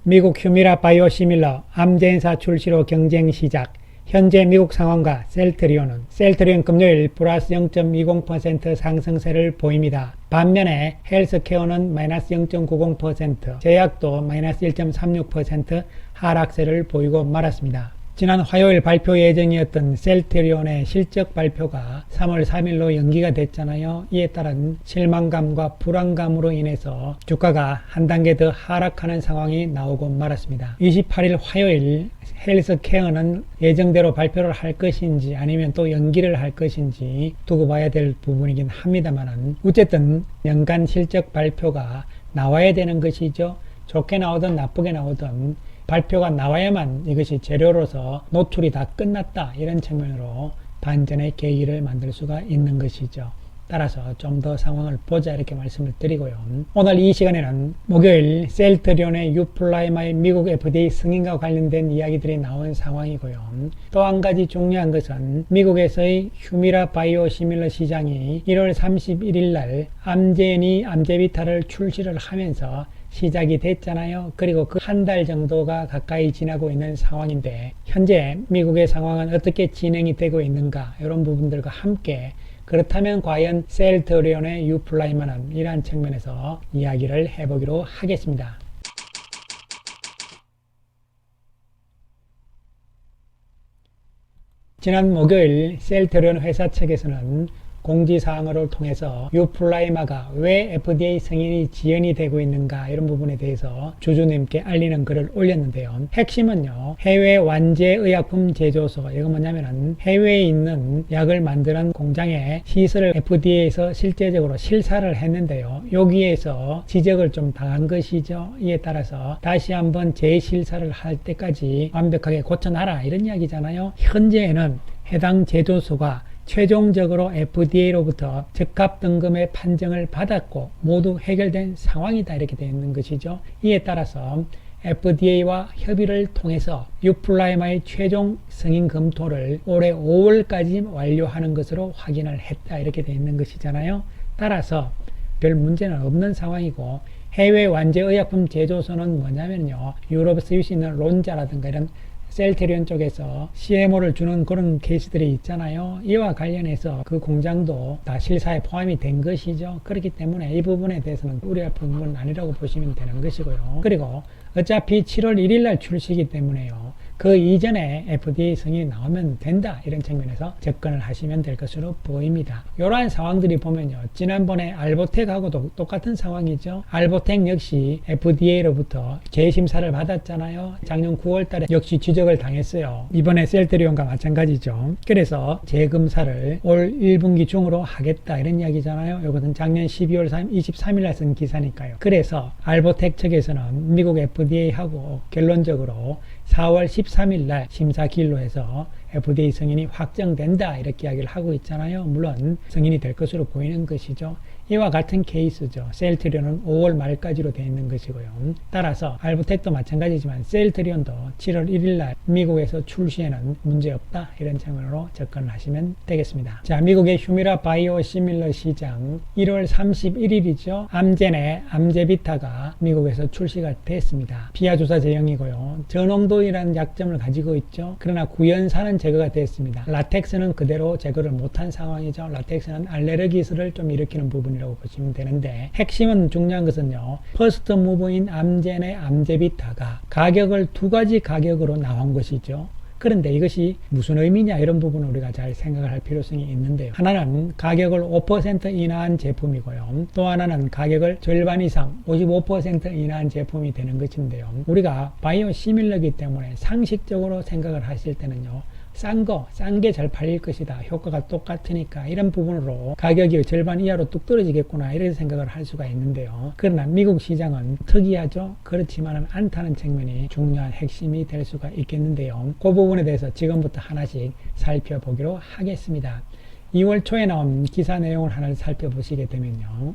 미국 휴미라 바이오시밀러 암젠사 출시로 경쟁 시작. 현재 미국 상황과 셀트리온은 금요일 플러스 0.20% 상승세를 보입니다. 반면에 헬스케어는 마이너스 0.90%, 제약도 마이너스 1.36% 하락세를 보이고 말았습니다. 지난 화요일 발표 예정이었던 셀트리온의 실적 발표가 3월 3일로 연기가 됐잖아요. 이에 따른 실망감과 불안감으로 인해서 주가가 한 단계 더 하락하는 상황이 나오고 말았습니다. 28일 화요일 헬스케어는 예정대로 발표를 할 것인지 아니면 또 연기를 할 것인지 두고 봐야 될 부분이긴 합니다만, 어쨌든 연간 실적 발표가 나와야 되는 것이죠. 좋게 나오든 나쁘게 나오든 발표가 나와야만 이것이 재료로서 노출이 다 끝났다, 이런 측면으로 반전의 계기를 만들 수가 있는 것이죠. 따라서 좀 더 상황을 보자, 이렇게 말씀을 드리고요. 오늘 이 시간에는 목요일 셀트리온의 유플라이마의 미국 FDA 승인과 관련된 이야기들이 나온 상황이고요. 또 한 가지 중요한 것은 미국에서의 휴미라 바이오시밀러 시장이 1월 31일 날 암제비타를 출시를 하면서 시작이 됐잖아요. 그리고 그 한 달 정도가 가까이 지나고 있는 상황인데, 현재 미국의 상황은 어떻게 진행이 되고 있는가, 이런 부분들과 함께 그렇다면 과연 셀트리온의 유플라이마는 이러한 측면에서 이야기를 해보기로 하겠습니다. 지난 목요일 셀트리온 회사 측에서는 공지사항을 통해서 유플라이마가 왜 FDA 승인이 지연이 되고 있는가, 이런 부분에 대해서 주주님께 알리는 글을 올렸는데요. 핵심은요, 해외 완제의약품 제조소, 이거 뭐냐면은 해외에 있는 약을 만드는 공장의 시설을 FDA에서 실제적으로 실사를 했는데요. 여기에서 지적을 좀 당한 것이죠. 이에 따라서 다시 한번 재실사를 할 때까지 완벽하게 고쳐놔라, 이런 이야기잖아요. 현재에는 해당 제조소가 최종적으로 FDA로부터 적합 등급의 판정을 받았고 모두 해결된 상황이다, 이렇게 되어 있는 것이죠. 이에 따라서 FDA와 협의를 통해서 유플라이마의 최종 승인 검토를 올해 5월까지 완료하는 것으로 확인을 했다, 이렇게 되어 있는 것이잖아요. 따라서 별 문제는 없는 상황이고, 해외 완제의약품 제조소는 뭐냐면요, 유럽에 쓰일 수 있는 론자라든가 이런 셀트리온 쪽에서 CMO를 주는 그런 케이스들이 있잖아요. 이와 관련해서 그 공장도 다 실사에 포함이 된 것이죠. 그렇기 때문에 이 부분에 대해서는 우려할 부분은 아니라고 보시면 되는 것이고요. 그리고 어차피 7월 1일 날 출시이기 때문에요, 그 이전에 FDA 승인이 나오면 된다, 이런 측면에서 접근을 하시면 될 것으로 보입니다. 이러한 상황들이 보면요, 지난번에 알보텍하고도 똑같은 상황이죠. 알보텍 역시 FDA로부터 재심사를 받았잖아요. 작년 9월 달에 역시 지적을 당했어요. 이번에 셀트리온과 마찬가지죠. 그래서 재검사를 올 1분기 중으로 하겠다, 이런 이야기잖아요. 이것은 작년 12월 23일 날 쓴 기사니까요. 그래서 알보텍 측에서는 미국 FDA하고 결론적으로 4월 13일 날 심사 기일로 해서 FDA 승인이 확정된다, 이렇게 이야기를 하고 있잖아요. 물론 승인이 될 것으로 보이는 것이죠. 이와 같은 케이스죠. 셀트리온은 5월 말까지로 되어 있는 것이고요. 따라서 알보텍도 마찬가지지만 셀트리온도 7월 1일 날 미국에서 출시에는 문제없다, 이런 측면으로 접근을 하시면 되겠습니다. 자, 미국의 휴미라 바이오시밀러 시장 1월 31일이죠. 암젠의 암제비타가 미국에서 출시가 됐습니다. 피하 주사 제형이고요. 저농도이라는 약점을 가지고 있죠. 그러나 구연산은 제거가 됐습니다. 라텍스는 그대로 제거를 못한 상황이죠. 라텍스는 알레르기스를 좀 일으키는 부분이라고 보시면 되는데, 핵심은 중요한 것은요, 퍼스트 무브인 암젠의 암제비타가 가격을 두 가지 가격으로 나온 것이죠. 그런데 이것이 무슨 의미냐, 이런 부분을 우리가 잘 생각을 할 필요성이 있는데요. 하나는 가격을 5% 인하한 제품이고요. 또 하나는 가격을 절반 이상 55% 인하한 제품이 되는 것인데요. 우리가 바이오 시밀러이기 때문에 상식적으로 생각을 하실 때는요, 싼 게 잘 팔릴 것이다, 효과가 똑같으니까, 이런 부분으로 가격이 절반 이하로 뚝 떨어지겠구나, 이렇게 생각을 할 수가 있는데요. 그러나 미국 시장은 특이하죠. 그렇지만은 않다는 측면이 중요한 핵심이 될 수가 있겠는데요. 그 부분에 대해서 지금부터 하나씩 살펴보기로 하겠습니다. 2월 초에 나온 기사 내용을 하나 살펴보시게 되면요,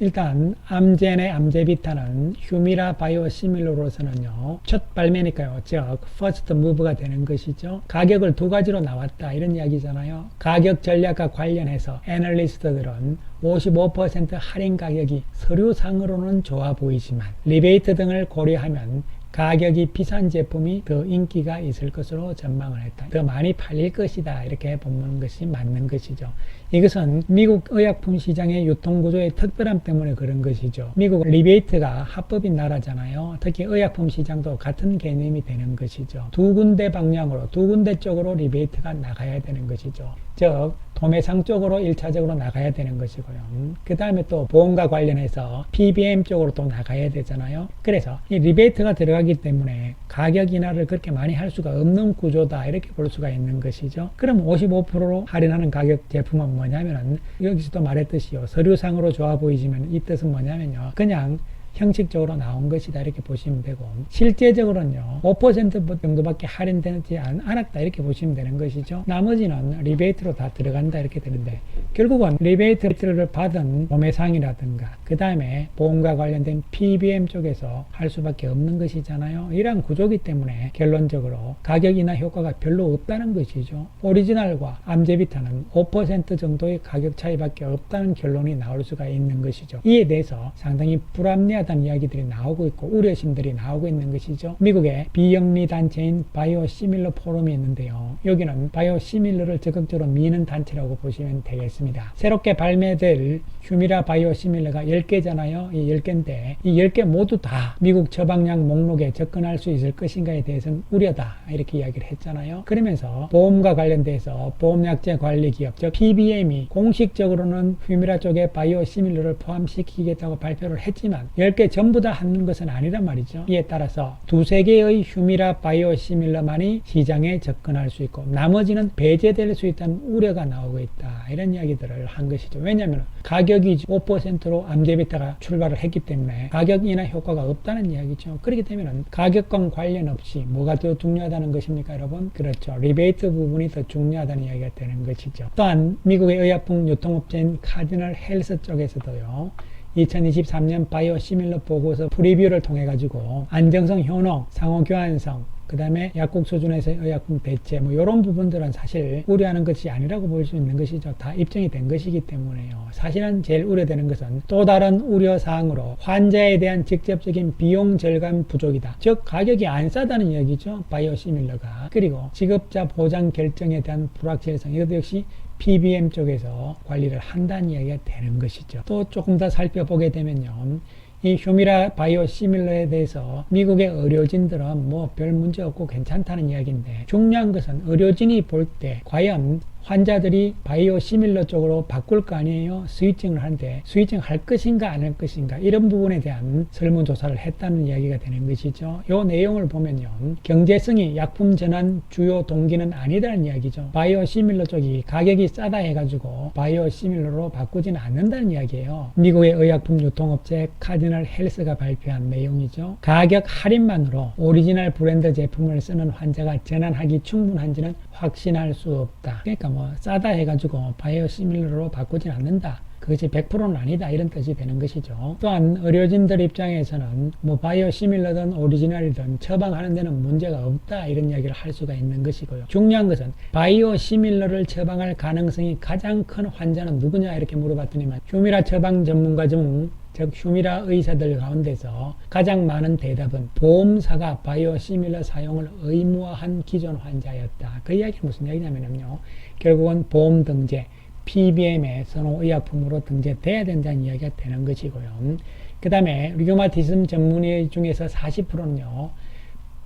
일단 암젠의 암제비타는 휴미라 바이오시밀러로서는요, 첫 발매니까요, 즉 퍼스트 무브가 되는 것이죠. 가격을 두 가지로 나왔다, 이런 이야기잖아요. 가격 전략과 관련해서 애널리스트들은 55% 할인 가격이 서류상으로는 좋아 보이지만 리베이트 등을 고려하면 가격이 비싼 제품이 더 인기가 있을 것으로 전망을 했다. 더 많이 팔릴 것이다. 이렇게 보는 것이 맞는 것이죠. 이것은 미국 의약품 시장의 유통구조의 특별함 때문에 그런 것이죠. 미국 리베이트가 합법인 나라잖아요. 특히 의약품 시장도 같은 개념이 되는 것이죠. 두 군데 방향으로, 두 군데 쪽으로 리베이트가 나가야 되는 것이죠. 즉 도매상 쪽으로 1차적으로 나가야 되는 것이고요. 그 다음에 또 보험과 관련해서 PBM 쪽으로 또 나가야 되잖아요. 그래서 이 리베이트가 들어가기 때문에 가격 인하를 그렇게 많이 할 수가 없는 구조다, 이렇게 볼 수가 있는 것이죠. 그럼 55%로 할인하는 가격 제품은 뭐냐면은, 여기서도 말했듯이요, 서류상으로 좋아 보이지만 이 뜻은 뭐냐면요, 그냥 형식적으로 나온 것이다, 이렇게 보시면 되고, 실제적으로는요 5% 정도밖에 할인되지 않았다, 이렇게 보시면 되는 것이죠. 나머지는 리베이트로 다 들어간다, 이렇게 되는데, 결국은 리베이트를 받은 도매상이라든가 그 다음에 보험과 관련된 PBM 쪽에서 할 수밖에 없는 것이잖아요. 이러한 구조기 때문에 결론적으로 가격 인하 효과가 별로 없다는 것이죠. 오리지널과 암제비타는 5% 정도의 가격 차이밖에 없다는 결론이 나올 수가 있는 것이죠. 이에 대해서 상당히 불합리하다는 이야기들이 나오고 있고 우려심들이 나오고 있는 것이죠. 미국의 비영리 단체인 바이오시밀러 포럼이 있는데요, 여기는 바이오시밀러를 적극적으로 미는 단체라고 보시면 되겠습니다. 새롭게 발매될 휴미라 바이오시밀러가 10개잖아요. 이 10개인데 이 10개 모두 다 미국 처방약 목록에 접근할 수 있을 것인가에 대해서는 우려다, 이렇게 이야기를 했잖아요. 그러면서 보험과 관련돼서 보험약제 관리기업, 즉 PBM이 공식적으로는 휴미라 쪽에 바이오시밀러를 포함시키겠다고 발표를 했지만 10개 전부 다 하는 것은 아니란 말이죠. 이에 따라서 두세 개의 휴미라 바이오시밀러만이 시장에 접근할 수 있고 나머지는 배제될 수 있다는 우려가 나오고 있다, 이런 이야기들을 한 것이죠. 왜냐하면 가격이 5%로 암제비타가 출발을 했기 때문에 가격 인하 효과가 없다는 이야기죠. 그렇기 때문에 가격과 관련 없이 뭐가 더 중요하다는 것입니까, 여러분? 그렇죠. 리베이트 부분이 더 중요하다는 이야기가 되는 것이죠. 또한 미국의 의약품 유통업체인 카디널 헬스 쪽에서도요, 2023년 바이오시밀러 보고서 프리뷰를 통해 가지고 안정성, 효능, 상호 교환성, 그 다음에 약국 수준에서의 의약품 대체, 이런 부분들은 사실 우려하는 것이 아니라고 볼 수 있는 것이죠. 다 입증이 된 것이기 때문에요. 사실은 제일 우려되는 것은 또 다른 우려사항으로 환자에 대한 직접적인 비용 절감 부족이다. 즉 가격이 안 싸다는 이야기죠, 바이오시밀러가. 그리고 지급자 보장 결정에 대한 불확실성, 이것도 역시 PBM 쪽에서 관리를 한다는 이야기가 되는 것이죠. 또 조금 더 살펴보게 되면요, 이 휴미라 바이오시밀러에 대해서 미국의 의료진들은 별 문제 없고 괜찮다는 이야기인데, 중요한 것은 의료진이 볼 때 과연 환자들이 바이오시밀러 쪽으로 바꿀 거 아니에요. 스위칭을 하는데 스위칭 할 것인가 안 할 것인가, 이런 부분에 대한 설문조사를 했다는 이야기가 되는 것이죠. 이 내용을 보면요, 경제성이 약품 전환 주요 동기는 아니다는 이야기죠. 바이오시밀러 쪽이 가격이 싸다 해가지고 바이오시밀러로 바꾸지는 않는다는 이야기예요. 미국의 의약품 유통업체 카디널 헬스가 발표한 내용이죠. 가격 할인만으로 오리지널 브랜드 제품을 쓰는 환자가 전환하기 충분한지는 확신할 수 없다. 그러니까 싸다 해가지고 바이오시밀러로 바꾸진 않는다, 그것이 100%는 아니다, 이런 뜻이 되는 것이죠. 또한 의료진들 입장에서는 바이오시밀러든 오리지널이든 처방하는 데는 문제가 없다, 이런 이야기를 할 수가 있는 것이고요. 중요한 것은 바이오시밀러를 처방할 가능성이 가장 큰 환자는 누구냐, 이렇게 물어봤더니만 휴미라 처방 전문가 중, 즉 휴미라 의사들 가운데서 가장 많은 대답은 보험사가 바이오시밀러 사용을 의무화한 기존 환자였다. 그 이야기는 무슨 이야기냐면요, 결국은 보험 등재, PBM의 선호 의약품으로 등재돼야 된다는 이야기가 되는 것이고요. 그 다음에 류마티즘 전문의 중에서 40%는요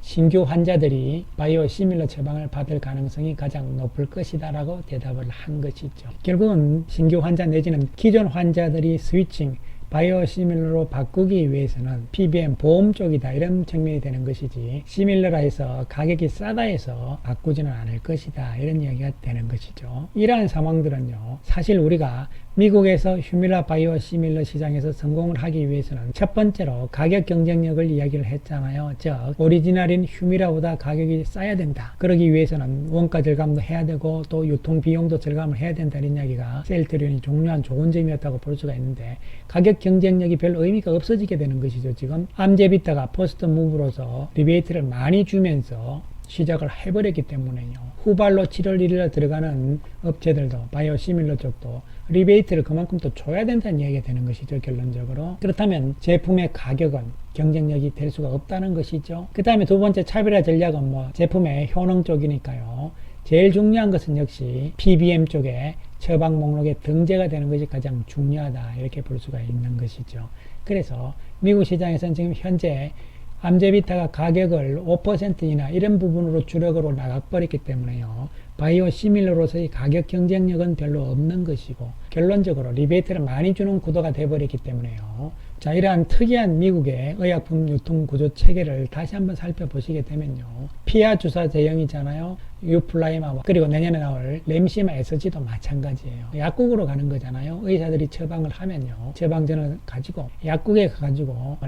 신규 환자들이 바이오시밀러 처방을 받을 가능성이 가장 높을 것이다 라고 대답을 한 것이죠. 결국은 신규 환자 내지는 기존 환자들이 스위칭, 바이오시밀러로 바꾸기 위해서는 PBM 보험 쪽이다, 이런 측면이 되는 것이지, 시밀러라 해서 가격이 싸다 해서 바꾸지는 않을 것이다, 이런 이야기가 되는 것이죠. 이러한 상황들은요, 사실 우리가 미국에서 휴미라 바이오시밀러 시장에서 성공을 하기 위해서는 첫 번째로 가격 경쟁력을 이야기를 했잖아요. 즉 오리지널인 휴미라보다 가격이 싸야 된다. 그러기 위해서는 원가 절감도 해야 되고 또 유통 비용도 절감을 해야 된다는 이야기가 셀트리온이 중요한 좋은 점이었다고 볼 수가 있는데, 가격 경쟁력이 별 의미가 없어지게 되는 것이죠. 지금 암제비타가 퍼스트 무브로서 리베이트를 많이 주면서 시작을 해버렸기 때문에요. 후발로 7월 1일에 들어가는 업체들도 바이오시밀러 쪽도 리베이트를 그만큼 또 줘야 된다는 얘기가 되는 것이죠. 결론적으로. 그렇다면 제품의 가격은 경쟁력이 될 수가 없다는 것이죠. 그 다음에 두 번째 차별화 전략은 뭐 제품의 효능 쪽이니까요. 제일 중요한 것은 역시 PBM 쪽에 처방 목록에 등재가 되는 것이 가장 중요하다, 이렇게 볼 수가 있는 것이죠. 그래서 미국 시장에서는 지금 현재 암제비타가 가격을 5%이나 이런 부분으로 주력으로 나가버렸기 때문에요. 바이오시밀러로서의 가격 경쟁력은 별로 없는 것이고, 결론적으로 리베이트를 많이 주는 구도가 되어버렸기 때문에요. 자, 이러한 특이한 미국의 의약품 유통 구조 체계를 다시 한번 살펴보시게 되면요. 피하 주사 제형이잖아요. 유플라이마와 그리고 내년에 나올 램시마 SG도 마찬가지예요. 약국으로 가는 거잖아요. 의사들이 처방을 하면요. 처방전을 가지고 약국에 가가지고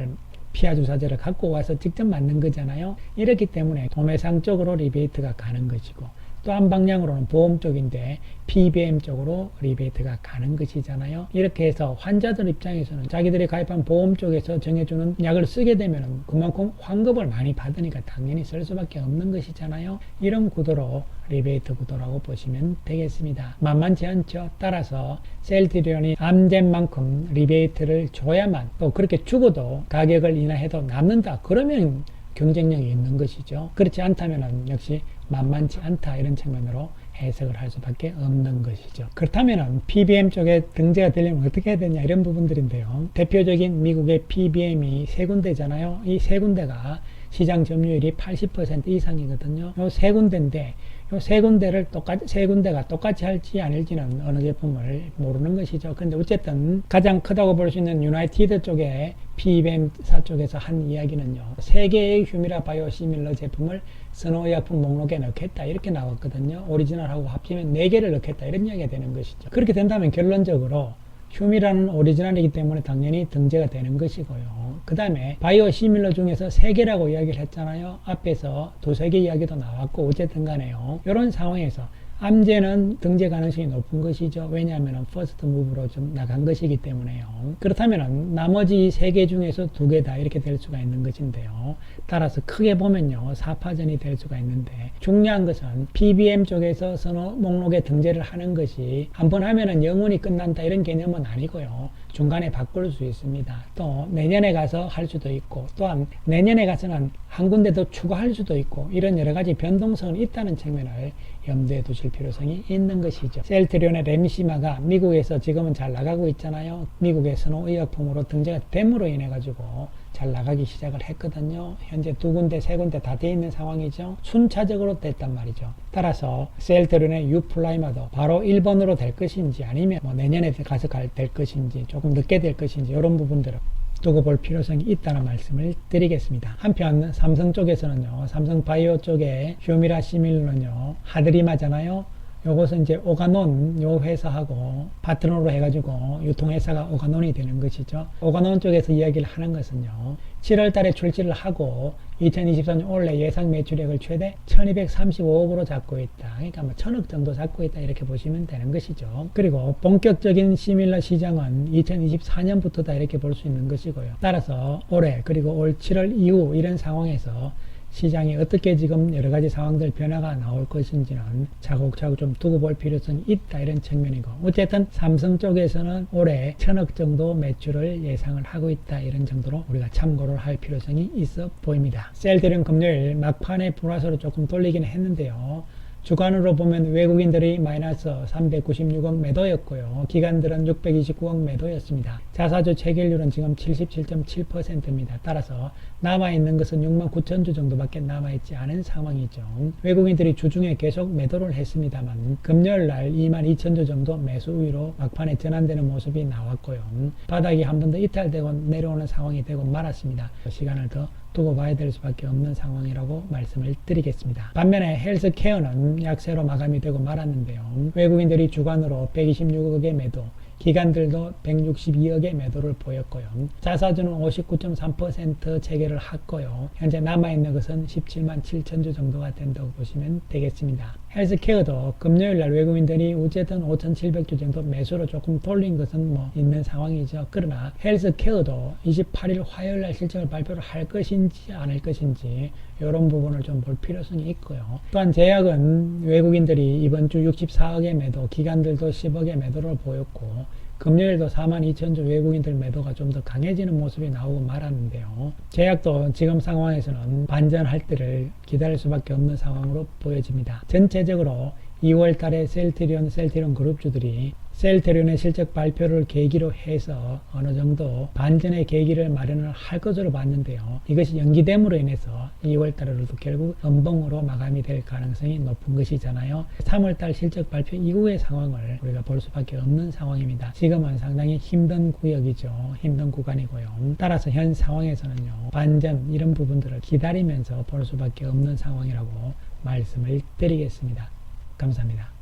피하 주사제를 갖고 와서 직접 맞는 거잖아요. 이렇기 때문에 도매상 쪽으로 리베이트가 가는 것이고, 또 한 방향으로는 보험 쪽인데 PBM 쪽으로 리베이트가 가는 것이잖아요. 이렇게 해서 환자들 입장에서는 자기들이 가입한 보험 쪽에서 정해주는 약을 쓰게 되면 그만큼 환급을 많이 받으니까 당연히 쓸 수밖에 없는 것이잖아요. 이런 구도로 리베이트 구도라고 보시면 되겠습니다. 만만치 않죠. 따라서 셀트리온이 암젠만큼 리베이트를 줘야만, 또 그렇게 주고도 가격을 인하해도 남는다, 그러면 경쟁력이 있는 것이죠. 그렇지 않다면 역시 만만치 않다, 이런 측면으로 해석을 할 수밖에 없는 것이죠. 그렇다면 PBM 쪽에 등재가 되려면 어떻게 해야 되냐, 이런 부분들인데요. 대표적인 미국의 PBM이 세 군데잖아요. 이 세 군데가 시장 점유율이 80% 이상이거든요. 요 세 군데인데 요 세 군데를 세 군데가 똑같이 할지 아닐지는 어느 제품을 모르는 것이죠. 그런데 어쨌든 가장 크다고 볼 수 있는 유나이티드 쪽에 PBM사 쪽에서 한 이야기는요. 3개의 휴미라 바이오시밀러 제품을 선호의약품 목록에 넣겠다, 이렇게 나왔거든요. 오리지널하고 합치면 4개를 넣겠다, 이런 이야기가 되는 것이죠. 그렇게 된다면 결론적으로 휴미라는 오리지널이기 때문에 당연히 등재가 되는 것이고요. 그 다음에 바이오시밀러 중에서 3개라고 이야기를 했잖아요. 앞에서 2-3개 이야기도 나왔고, 어쨌든 간에요. 이런 상황에서 암제는 등재 가능성이 높은 것이죠. 왜냐하면 퍼스트 무브로 좀 나간 것이기 때문에요. 그렇다면 나머지 3개 중에서 2개다, 이렇게 될 수가 있는 것인데요. 따라서 크게 보면요, 4파전이 될 수가 있는데, 중요한 것은 PBM 쪽에서 선호 목록에 등재를 하는 것이 한번 하면은 영원히 끝난다, 이런 개념은 아니고요. 중간에 바꿀 수 있습니다. 또 내년에 가서 할 수도 있고, 또한 내년에 가서는 한 군데 더 추가할 수도 있고, 이런 여러 가지 변동성은 있다는 측면을 염두에 두실 필요성이 있는 것이죠. 셀트리온의 램시마가 미국에서 지금은 잘 나가고 있잖아요. 미국의 선호의약품으로 등재가 됨으로 인해 가지고 잘 나가기 시작을 했거든요. 현재 2군데, 3군데 다 돼 있는 상황이죠. 순차적으로 됐단 말이죠. 따라서 셀트리온의 유플라이마도 바로 1번으로 될 것인지, 아니면 뭐 내년에 가서 될 것인지, 조금 늦게 될 것인지, 이런 부분들을 두고 볼 필요성이 있다는 말씀을 드리겠습니다. 한편 삼성 쪽에서는요, 삼성 바이오 쪽에 휴미라 시밀러는요, 하드리마잖아요. 요것은 이제 오가논 요 회사하고 파트너로 해가지고 유통회사가 오가논이 되는 것이죠. 오가논 쪽에서 이야기를 하는 것은요, 7월 달에 출시를 하고 2023년 올해 예상 매출액을 최대 1235억으로 잡고 있다. 그러니까 뭐 1000억 정도 잡고 있다, 이렇게 보시면 되는 것이죠. 그리고 본격적인 시밀러 시장은 2024년부터다, 이렇게 볼 수 있는 것이고요. 따라서 올해 그리고 올 7월 이후 이런 상황에서 시장이 어떻게 지금 여러 가지 상황들 변화가 나올 것인지는 차곡차곡 좀 두고 볼 필요성이 있다, 이런 측면이고, 어쨌든 삼성 쪽에서는 올해 1000억 정도 매출을 예상을 하고 있다, 이런 정도로 우리가 참고를 할 필요성이 있어 보입니다. 셀트리온 금요일 막판에 불화설을 조금 돌리긴 했는데요. 주간으로 보면 외국인들이 마이너스 396억 매도였고요. 기관들은 629억 매도였습니다. 자사주 체결률은 지금 77.7%입니다. 따라서 남아있는 것은 6만 9천 주 정도밖에 남아있지 않은 상황이죠. 외국인들이 주중에 계속 매도를 했습니다만 금요일날 2만 2천 주 정도 매수 우위로 막판에 전환되는 모습이 나왔고요. 바닥이 한 번 더 이탈되고 내려오는 상황이 되고 말았습니다. 시간을 더 두고 봐야 될 수밖에 없는 상황이라고 말씀을 드리겠습니다. 반면에 헬스케어는 약세로 마감이 되고 말았는데요. 외국인들이 주간으로 126억의 매도, 기관들도 162억의 매도를 보였고요. 자사주는 59.3% 체결을 했고요. 현재 남아있는 것은 17만 7천 주 정도가 된다고 보시면 되겠습니다. 헬스케어도 금요일 날 외국인들이 어쨌든 5,700주 정도 매수로 조금 돌린 것은 뭐 있는 상황이죠. 그러나 헬스케어도 28일 화요일 날 실적을 발표를 할 것인지 안 할 것인지 이런 부분을 좀 볼 필요성이 있고요. 또한 제약은 외국인들이 이번 주 64억의 매도, 기관들도 10억의 매도를 보였고 금요일도 42,000주 외국인들 매도가 좀 더 강해지는 모습이 나오고 말았는데요. 제약도 지금 상황에서는 반전할 때를 기다릴 수밖에 없는 상황으로 보여집니다. 전체적으로 2월 달에 셀트리온 그룹주들이 셀트리온의 실적 발표를 계기로 해서 어느 정도 반전의 계기를 마련을 할 것으로 봤는데요. 이것이 연기됨으로 인해서 2월 달에도 결국 음봉으로 마감이 될 가능성이 높은 것이잖아요. 3월 달 실적 발표 이후의 상황을 우리가 볼 수밖에 없는 상황입니다. 지금은 상당히 힘든 구역이죠. 힘든 구간이고요. 따라서 현 상황에서는요. 반전 이런 부분들을 기다리면서 볼 수밖에 없는 상황이라고 말씀을 드리겠습니다. 감사합니다.